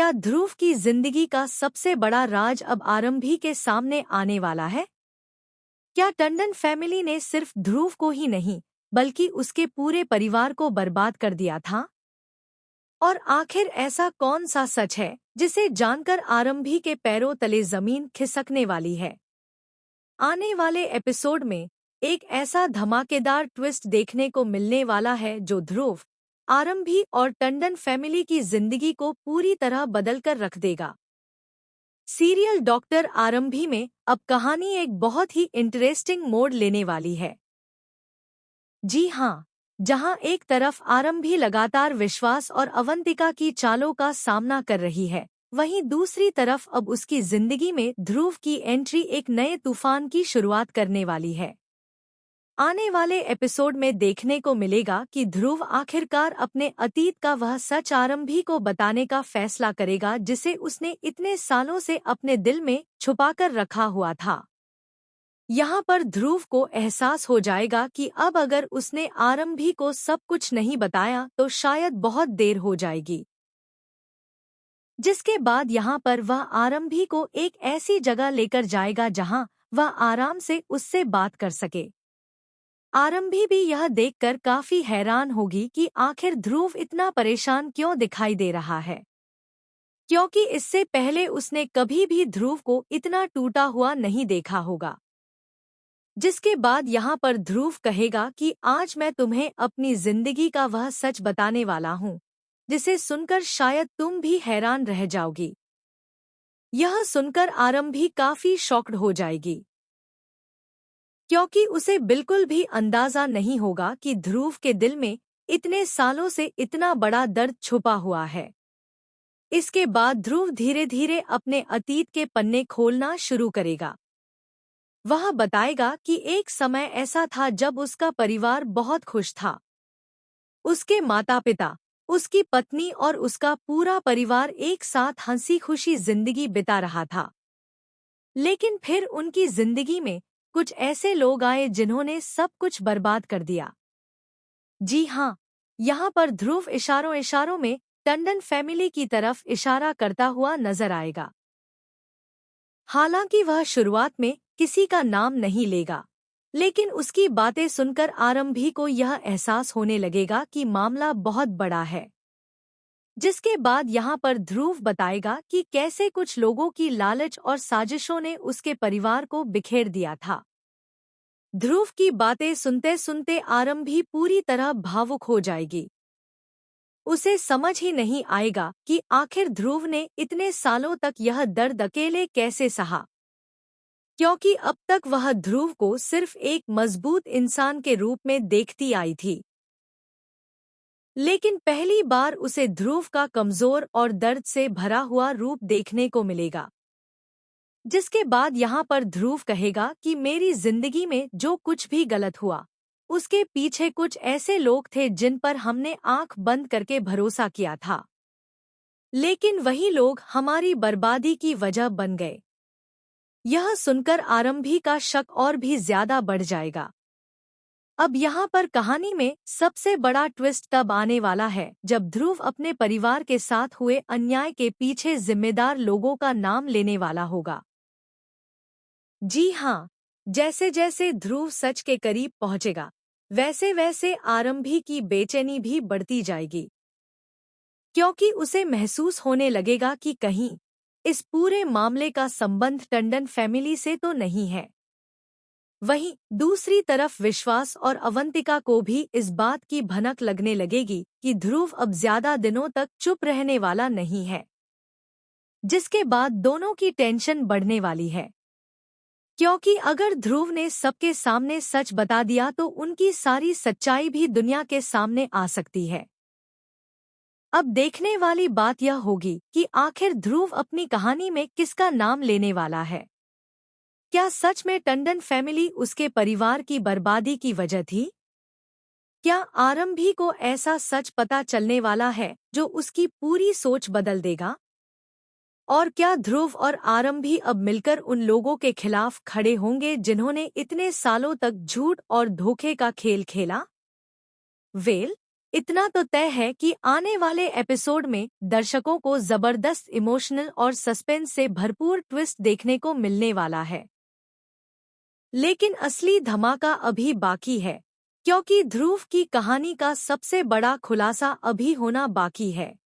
क्या ध्रुव की जिंदगी का सबसे बड़ा राज अब आरंभी के सामने आने वाला है? क्या टंडन फैमिली ने सिर्फ ध्रुव को ही नहीं बल्कि उसके पूरे परिवार को बर्बाद कर दिया था? और आखिर ऐसा कौन सा सच है जिसे जानकर आरंभी के पैरों तले जमीन खिसकने वाली है? आने वाले एपिसोड में एक ऐसा धमाकेदार ट्विस्ट देखने को मिलने वाला है जो ध्रुव, आरंभी और टंडन फैमिली की जिंदगी को पूरी तरह बदलकर रख देगा। सीरियल डॉक्टर आरंभी में अब कहानी एक बहुत ही इंटरेस्टिंग मोड़ लेने वाली है। जी हाँ, जहाँ एक तरफ आरंभी लगातार विश्वास और अवंतिका की चालों का सामना कर रही है, वहीं दूसरी तरफ अब उसकी जिंदगी में ध्रुव की एंट्री एक नए तूफान की शुरुआत करने वाली है। आने वाले एपिसोड में देखने को मिलेगा कि ध्रुव आखिरकार अपने अतीत का वह सच आरंभी को बताने का फैसला करेगा जिसे उसने इतने सालों से अपने दिल में छुपाकर रखा हुआ था। यहाँ पर ध्रुव को एहसास हो जाएगा कि अब अगर उसने आरंभी को सब कुछ नहीं बताया तो शायद बहुत देर हो जाएगी। जिसके बाद यहाँ पर वह आरंभी को एक ऐसी जगह लेकर जाएगा जहाँ वह आराम से उससे बात कर सके। आरंभी भी यह देखकर काफी हैरान होगी कि आखिर ध्रुव इतना परेशान क्यों दिखाई दे रहा है, क्योंकि इससे पहले उसने कभी भी ध्रुव को इतना टूटा हुआ नहीं देखा होगा। जिसके बाद यहाँ पर ध्रुव कहेगा कि आज मैं तुम्हें अपनी जिंदगी का वह सच बताने वाला हूँ, जिसे सुनकर शायद तुम भी हैरान रह जाओगी। यह सुनकर आरंभी काफी शॉक्ड हो जाएगी, क्योंकि उसे बिल्कुल भी अंदाजा नहीं होगा कि ध्रुव के दिल में इतने सालों से इतना बड़ा दर्द छुपा हुआ है। इसके बाद ध्रुव धीरे धीरे अपने अतीत के पन्ने खोलना शुरू करेगा। वह बताएगा कि एक समय ऐसा था जब उसका परिवार बहुत खुश था। उसके माता-पिता, उसकी पत्नी और उसका पूरा परिवार एक साथ हंसी खुशी जिंदगी बिता रहा था। लेकिन फिर उनकी जिंदगी में कुछ ऐसे लोग आए जिन्होंने सब कुछ बर्बाद कर दिया। जी हाँ, यहाँ पर ध्रुव इशारों इशारों में टंडन फैमिली की तरफ इशारा करता हुआ नजर आएगा। हालांकि वह शुरुआत में किसी का नाम नहीं लेगा, लेकिन उसकी बातें सुनकर आरंभी को यह एहसास होने लगेगा कि मामला बहुत बड़ा है। जिसके बाद यहाँ पर ध्रुव बताएगा कि कैसे कुछ लोगों की लालच और साजिशों ने उसके परिवार को बिखेर दिया था। ध्रुव की बातें सुनते सुनते आरंभी पूरी तरह भावुक हो जाएगी। उसे समझ ही नहीं आएगा कि आखिर ध्रुव ने इतने सालों तक यह दर्द अकेले कैसे सहा, क्योंकि अब तक वह ध्रुव को सिर्फ एक मजबूत इंसान के रूप में देखती आई थी। लेकिन पहली बार उसे ध्रुव का कमजोर और दर्द से भरा हुआ रूप देखने को मिलेगा। जिसके बाद यहाँ पर ध्रुव कहेगा कि मेरी जिंदगी में जो कुछ भी गलत हुआ, उसके पीछे कुछ ऐसे लोग थे जिन पर हमने आंख बंद करके भरोसा किया था, लेकिन वही लोग हमारी बर्बादी की वजह बन गए। यह सुनकर आरंभी का शक और भी ज्यादा बढ़ जाएगा। अब यहाँ पर कहानी में सबसे बड़ा ट्विस्ट तब आने वाला है जब ध्रुव अपने परिवार के साथ हुए अन्याय के पीछे जिम्मेदार लोगों का नाम लेने वाला होगा। जी हाँ, जैसे जैसे ध्रुव सच के करीब पहुंचेगा, वैसे वैसे आरंभी की बेचैनी भी बढ़ती जाएगी, क्योंकि उसे महसूस होने लगेगा कि कहीं इस पूरे मामले का संबंध टंडन फैमिली से तो नहीं है। वहीं दूसरी तरफ विश्वास और अवंतिका को भी इस बात की भनक लगने लगेगी कि ध्रुव अब ज्यादा दिनों तक चुप रहने वाला नहीं है। जिसके बाद दोनों की टेंशन बढ़ने वाली है, क्योंकि अगर ध्रुव ने सबके सामने सच बता दिया तो उनकी सारी सच्चाई भी दुनिया के सामने आ सकती है। अब देखने वाली बात यह होगी कि आखिर ध्रुव अपनी कहानी में किसका नाम लेने वाला है। क्या सच में टंडन फैमिली उसके परिवार की बर्बादी की वजह थी? क्या आरंभी को ऐसा सच पता चलने वाला है जो उसकी पूरी सोच बदल देगा? और क्या ध्रुव और आरंभी अब मिलकर उन लोगों के खिलाफ खड़े होंगे जिन्होंने इतने सालों तक झूठ और धोखे का खेल खेला? वेल, इतना तो तय है कि आने वाले एपिसोड में दर्शकों को जबरदस्त इमोशनल और सस्पेंस से भरपूर ट्विस्ट देखने को मिलने वाला है। लेकिन असली धमाका अभी बाकी है, क्योंकि ध्रुव की कहानी का सबसे बड़ा खुलासा अभी होना बाकी है।